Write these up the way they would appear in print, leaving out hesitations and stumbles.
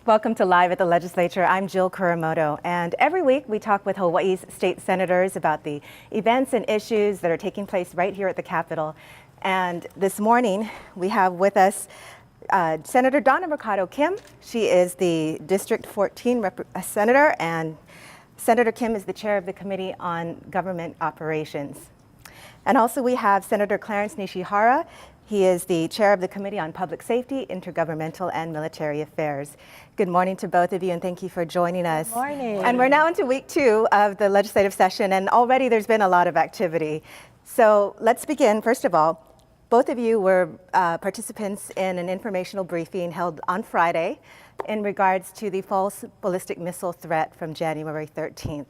Welcome to Live at the Legislature. I'm Jill Kuramoto, and every week we talk with Hawaii's state senators about the events and issues that are taking place right here at the Capitol. And this morning we have with us Senator Donna Mercado Kim. She is the District 14 Senator, and Senator Kim is the chair of the Committee on Government Operations. And also we have Senator Clarence Nishihara. He is the chair of the Committee on Public Safety, Intergovernmental and Military Affairs. Good morning to both of you, and thank you for joining us. Good morning. And we're now into week 2 of the legislative session, and already there's been a lot of activity. So let's begin. First of all, both of you were participants in an informational briefing held on Friday in regards to the false ballistic missile threat from January 13th.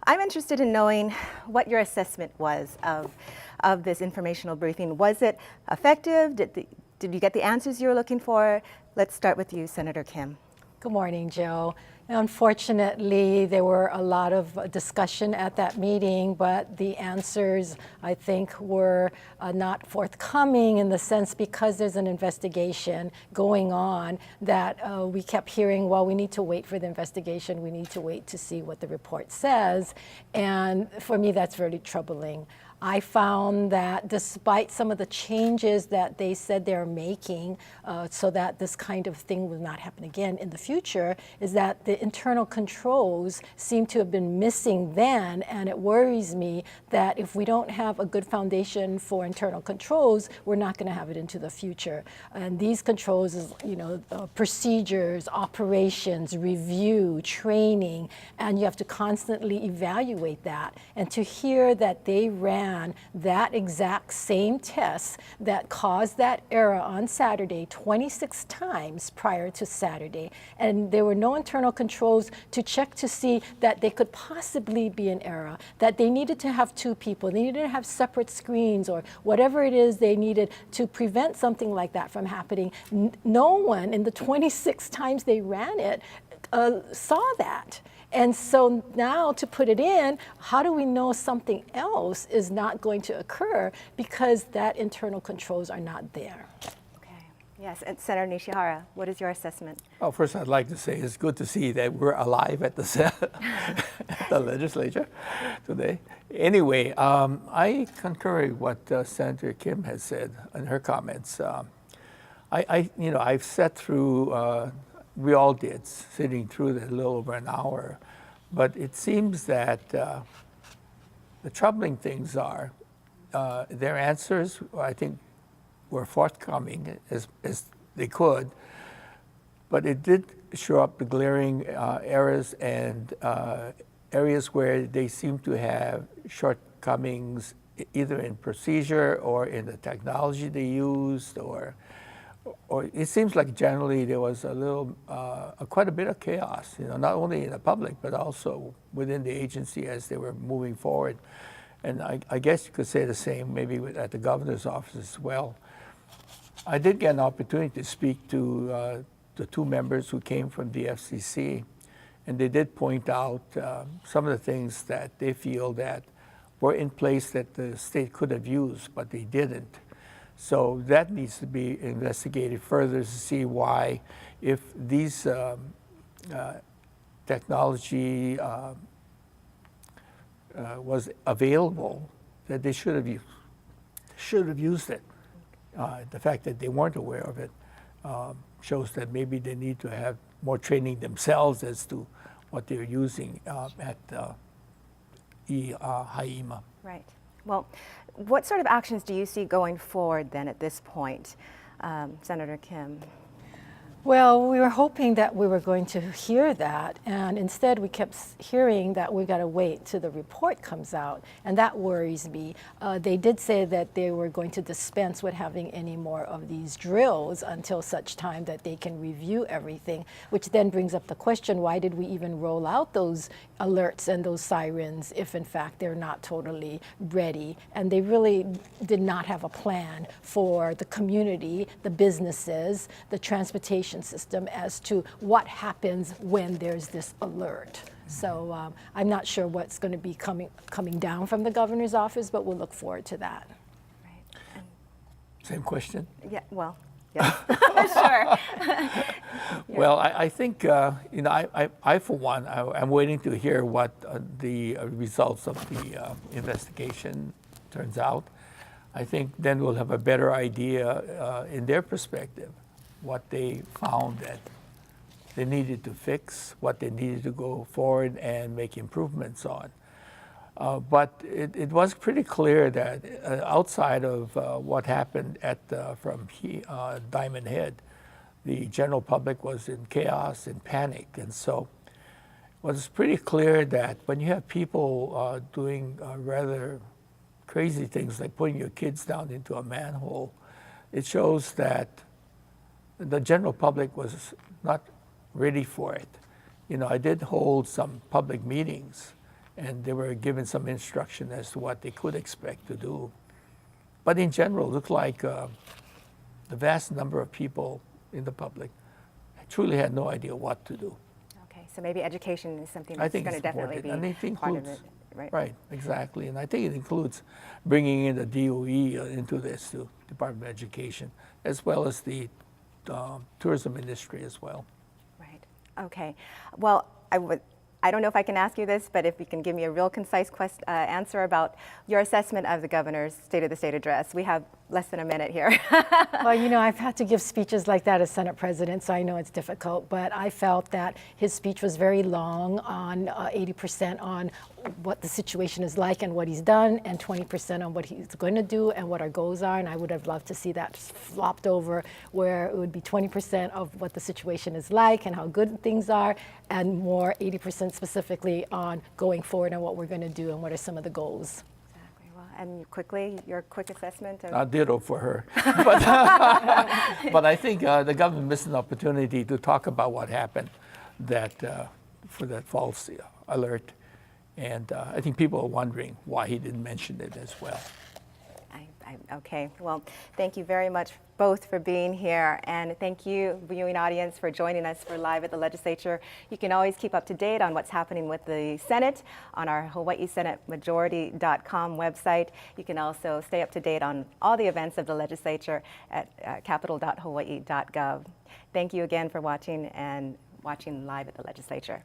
I'm interested in knowing what your assessment was of this informational briefing. Was it effective? Did you get the answers you were looking for? Let's start with you, Senator Kim. Good morning, Joe. Unfortunately, there were a lot of discussion at that meeting, but the answers, I think, were not forthcoming in the sense because there's an investigation going on that we kept hearing, well, we need to wait for the investigation. We need to wait to see what the report says. And for me, that's very troubling. I found that despite some of the changes that they said they're making so that this kind of thing will not happen again in the future, is that the internal controls seem to have been missing then, and it worries me that if we don't have a good foundation for internal controls, we're not going to have it into the future. And these controls is, procedures, operations, review, training, and you have to constantly evaluate that. And to hear that they ran that exact same test that caused that error on Saturday 26 times prior to Saturday, and there were no internal controls to check to see that they could possibly be an error, that they needed to have 2 people, they needed to have separate screens or whatever it is they needed to prevent something like that from happening. No one in the 26 times they ran it saw that. And so now to put it in, how do we know something else is not going to occur because that internal controls are not there? Okay. Yes, and Senator Nishihara, what is your assessment? Well, first I'd like to say it's good to see that we're alive at the at the legislature today. Anyway, I concur with what Senator Kim has said in her comments. I've sat through. We all did, sitting through that a little over an hour. But it seems that the troubling things are their answers, I think, were forthcoming as they could. But it did show up the glaring errors and areas where they seem to have shortcomings, either in procedure or in the technology they used, or it seems like generally there was a little, quite a bit of chaos, not only in the public, but also within the agency as they were moving forward. And I guess you could say the same maybe at the governor's office as well. I did get an opportunity to speak to the 2 members who came from the FCC, and they did point out some of the things that they feel that were in place that the state could have used, but they didn't. So that needs to be investigated further to see why, if these technology was available, that they should have used it. The fact that they weren't aware of it shows that maybe they need to have more training themselves as to what they're using at HAIMA. Right. Well, what sort of actions do you see going forward then at this point, Senator Kim? Well, we were hoping that we were going to hear that, and instead we kept hearing that we got to wait till the report comes out, and that worries me. They did say that they were going to dispense with having any more of these drills until such time that they can review everything, which then brings up the question, why did we even roll out those alerts and those sirens if in fact they're not totally ready? And they really did not have a plan for the community, the businesses, the transportation system as to what happens when there's this alert. So I'm not sure what's going to be coming down from the governor's office, but we'll look forward to that. Right. Same question? Yeah, well, yes. Sure. Well, I think, you know, I for one, I'm waiting to hear what the results of the investigation turns out. I think then we'll have a better idea in their perspective what they found that they needed to fix, what they needed to go forward and make improvements on. But it was pretty clear that outside of what happened at Diamond Head, the general public was in chaos and panic. And so it was pretty clear that when you have people doing rather crazy things like putting your kids down into a manhole, it shows that the general public was not ready for it. You know, I did hold some public meetings and they were given some instruction as to what they could expect to do. But in general, it looked like the vast number of people in the public truly had no idea what to do. Okay, so maybe education is something I that's think going to it's definitely important. be And it part of includes, it, right? right, exactly. And I think it includes bringing in the DOE into this, too, Department of Education, as well as the tourism industry as well. Right. Okay. Well, I don't know if I can ask you this, but if you can give me a real concise answer about your assessment of the governor's State of the State address. We have less than a minute here. Well, you know, I've had to give speeches like that as Senate President, so I know it's difficult, but I felt that his speech was very long, on 80% on what the situation is like and what he's done, and 20% on what he's going to do and what our goals are, and I would have loved to see that flopped over where it would be 20% of what the situation is like and how good things are, and more 80% specifically on going forward and what we're going to do and what are some of the goals. And quickly, your quick assessment of... Ditto for her. But I think the government missed an opportunity to talk about what happened for that false alert. And I think people are wondering why he didn't mention it as well. Okay, well, thank you very much both for being here, and thank you, viewing audience, for joining us for Live at the Legislature. You can always keep up to date on what's happening with the Senate on our HawaiiSenateMajority.com website. You can also stay up to date on all the events of the legislature at capitol.hawaii.gov. Thank you again for watching Live at the Legislature.